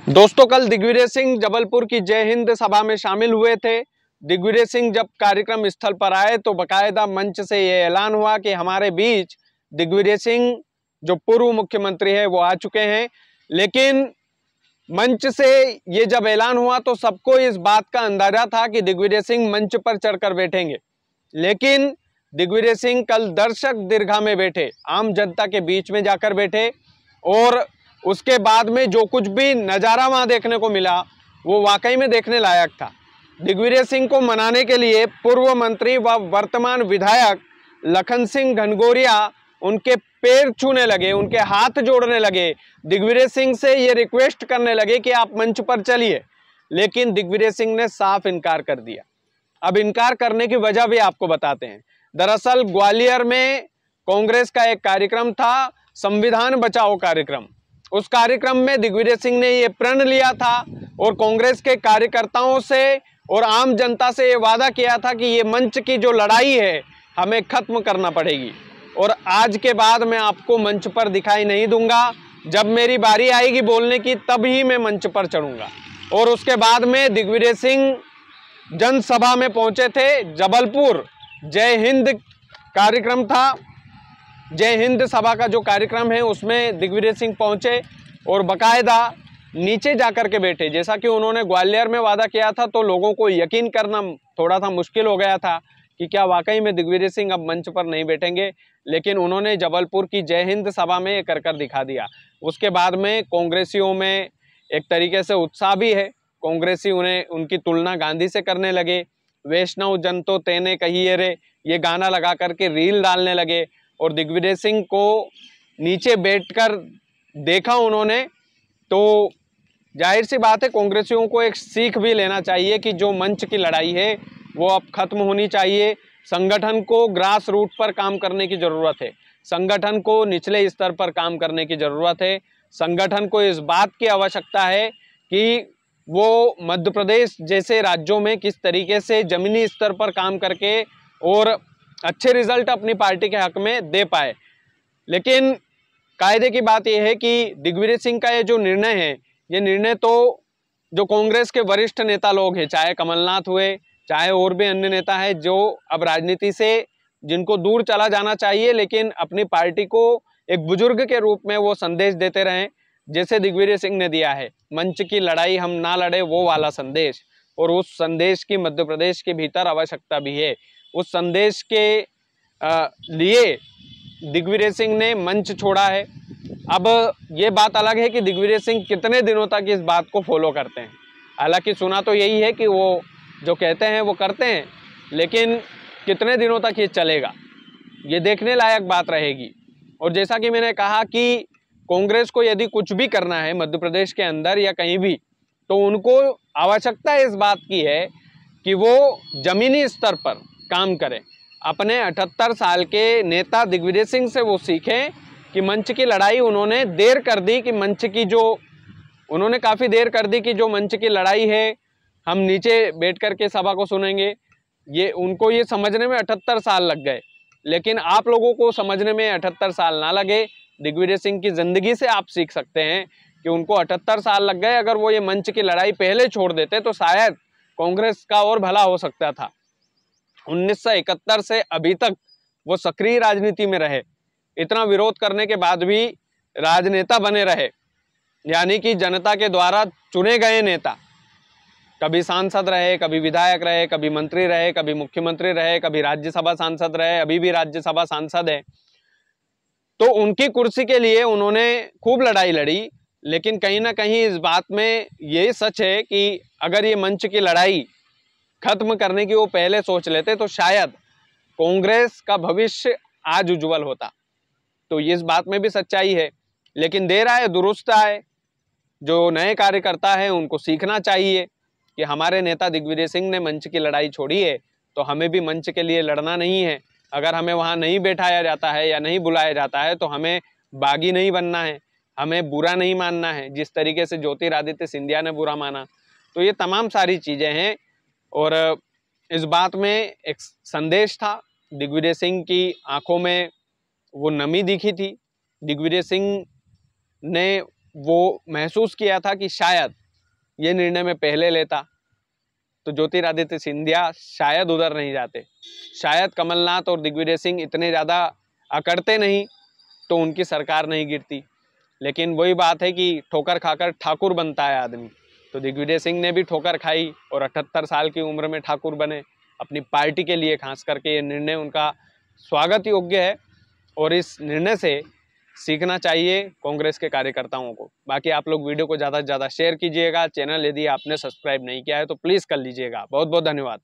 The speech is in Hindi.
दोस्तों, कल दिग्विजय सिंह जबलपुर की जय हिंद सभा में शामिल हुए थे। दिग्विजय सिंह जब कार्यक्रम स्थल पर आए तो बकायदा मंच से ये ऐलान हुआ कि हमारे बीच दिग्विजय सिंह जो पूर्व मुख्यमंत्री है वो आ चुके हैं। लेकिन मंच से ये जब ऐलान हुआ तो सबको इस बात का अंदाजा था कि दिग्विजय सिंह मंच पर चढ़कर बैठेंगे। लेकिन दिग्विजय सिंह कल दर्शक दीर्घा में बैठे, आम जनता के बीच में जाकर बैठे और उसके बाद में जो कुछ भी नज़ारा वहां देखने को मिला वो वाकई में देखने लायक था। दिग्विजय सिंह को मनाने के लिए पूर्व मंत्री व वर्तमान विधायक लखन सिंह घनघोरिया उनके पैर छूने लगे, उनके हाथ जोड़ने लगे, दिग्विजय सिंह से ये रिक्वेस्ट करने लगे कि आप मंच पर चलिए। लेकिन दिग्विजय सिंह ने साफ इनकार कर दिया। अब इनकार करने की वजह भी आपको बताते हैं। दरअसल ग्वालियर में कांग्रेस का एक कार्यक्रम था, संविधान बचाओ कार्यक्रम। उस कार्यक्रम में दिग्विजय सिंह ने ये प्रण लिया था और कांग्रेस के कार्यकर्ताओं से और आम जनता से ये वादा किया था कि ये मंच की जो लड़ाई है हमें खत्म करना पड़ेगी और आज के बाद मैं आपको मंच पर दिखाई नहीं दूंगा। जब मेरी बारी आएगी बोलने की तब ही मैं मंच पर चढ़ूंगा। और उसके बाद में दिग्विजय सिंह जनसभा में पहुंचे थे। जबलपुर जय हिंद कार्यक्रम था, जय हिंद सभा का जो कार्यक्रम है उसमें दिग्विजय सिंह पहुंचे और बकायदा नीचे जाकर के बैठे। जैसा कि उन्होंने ग्वालियर में वादा किया था तो लोगों को यकीन करना थोड़ा सा मुश्किल हो गया था कि क्या वाकई में दिग्विजय सिंह अब मंच पर नहीं बैठेंगे। लेकिन उन्होंने जबलपुर की जय हिंद सभा में कर कर दिखा दिया। उसके बाद में कांग्रेसियों में एक तरीके से उत्साह भी है। कांग्रेसी उन्हें उनकी तुलना गांधी से करने लगे। वैष्णव जन तो तेने कहिए रे, ये गाना लगा करके रील डालने लगे और दिग्विजय सिंह को नीचे बैठकर देखा उन्होंने। तो जाहिर सी बात है कांग्रेसियों को एक सीख भी लेना चाहिए कि जो मंच की लड़ाई है वो अब खत्म होनी चाहिए। संगठन को ग्रास रूट पर काम करने की ज़रूरत है, संगठन को निचले स्तर पर काम करने की ज़रूरत है। संगठन को इस बात की आवश्यकता है कि वो मध्य प्रदेश जैसे राज्यों में किस तरीके से ज़मीनी स्तर पर काम करके और अच्छे रिजल्ट अपनी पार्टी के हक में दे पाए। लेकिन कायदे की बात यह है कि दिग्विजय सिंह का ये जो निर्णय है, ये निर्णय तो जो कांग्रेस के वरिष्ठ नेता लोग हैं, चाहे कमलनाथ हुए चाहे और भी अन्य नेता है, जो अब राजनीति से जिनको दूर चला जाना चाहिए लेकिन अपनी पार्टी को एक बुजुर्ग के रूप में वो संदेश देते रहें जैसे दिग्विजय सिंह ने दिया है। मंच की लड़ाई हम ना लड़े वो वाला संदेश, और उस संदेश की मध्य प्रदेश के भीतर आवश्यकता भी है। उस संदेश के लिए दिग्विजय सिंह ने मंच छोड़ा है। अब ये बात अलग है कि दिग्विजय सिंह कितने दिनों तक इस बात को फॉलो करते हैं। हालांकि सुना तो यही है कि वो जो कहते हैं वो करते हैं, लेकिन कितने दिनों तक ये चलेगा ये देखने लायक बात रहेगी। और जैसा कि मैंने कहा कि कांग्रेस को यदि कुछ भी करना है मध्य प्रदेश के अंदर या कहीं भी, तो उनको आवश्यकता इस बात की है कि वो जमीनी स्तर पर काम करें। अपने 78 साल के नेता दिग्विजय सिंह से वो सीखें कि मंच की लड़ाई उन्होंने देर कर दी, कि मंच की जो उन्होंने काफ़ी देर कर दी कि जो मंच की लड़ाई है हम नीचे बैठ कर के सभा को सुनेंगे। ये उनको ये समझने में 78 साल लग गए। लेकिन आप लोगों को समझने में 78 साल ना लगे। दिग्विजय सिंह की ज़िंदगी से आप सीख सकते हैं कि उनको 78 साल लग गए। अगर वो ये मंच की लड़ाई पहले छोड़ देते तो शायद कांग्रेस का और भला हो सकता था। 1971 से अभी तक वो सक्रिय राजनीति में रहे, इतना विरोध करने के बाद भी राजनेता बने रहे, यानी कि जनता के द्वारा चुने गए नेता। कभी सांसद रहे, कभी विधायक रहे, कभी मंत्री रहे, कभी मुख्यमंत्री रहे, कभी राज्यसभा सांसद रहे, अभी भी राज्यसभा सांसद है। तो उनकी कुर्सी के लिए उन्होंने खूब लड़ाई लड़ी। लेकिन कहीं ना कहीं इस बात में ये सच है कि अगर ये मंच की लड़ाई खत्म करने की वो पहले सोच लेते तो शायद कांग्रेस का भविष्य आज उज्जवल होता। तो इस बात में भी सच्चाई है। लेकिन देर आए दुरुस्त आए। जो नए कार्यकर्ता हैं उनको सीखना चाहिए कि हमारे नेता दिग्विजय सिंह ने मंच की लड़ाई छोड़ी है तो हमें भी मंच के लिए लड़ना नहीं है। अगर हमें वहाँ नहीं बैठाया जाता है या नहीं बुलाया जाता है तो हमें बागी नहीं बनना है, हमें बुरा नहीं मानना है जिस तरीके से ज्योतिरादित्य सिंधिया ने बुरा माना। तो ये तमाम सारी चीज़ें हैं और इस बात में एक संदेश था। दिग्विजय सिंह की आंखों में वो नमी दिखी थी। दिग्विजय सिंह ने वो महसूस किया था कि शायद ये निर्णय मैं पहले लेता तो ज्योतिरादित्य सिंधिया शायद उधर नहीं जाते, शायद कमलनाथ और दिग्विजय सिंह इतने ज़्यादा अकड़ते नहीं तो उनकी सरकार नहीं गिरती। लेकिन वही बात है कि ठोकर खाकर ठाकुर बनता है आदमी। तो दिग्विजय सिंह ने भी ठोकर खाई और 78 साल की उम्र में ठाकुर बने अपनी पार्टी के लिए। खास करके ये निर्णय उनका स्वागत योग्य है और इस निर्णय से सीखना चाहिए कांग्रेस के कार्यकर्ताओं को। बाकी आप लोग वीडियो को ज़्यादा से ज़्यादा शेयर कीजिएगा। चैनल यदि आपने सब्सक्राइब नहीं किया है तो प्लीज़ कर लीजिएगा। बहुत बहुत धन्यवाद।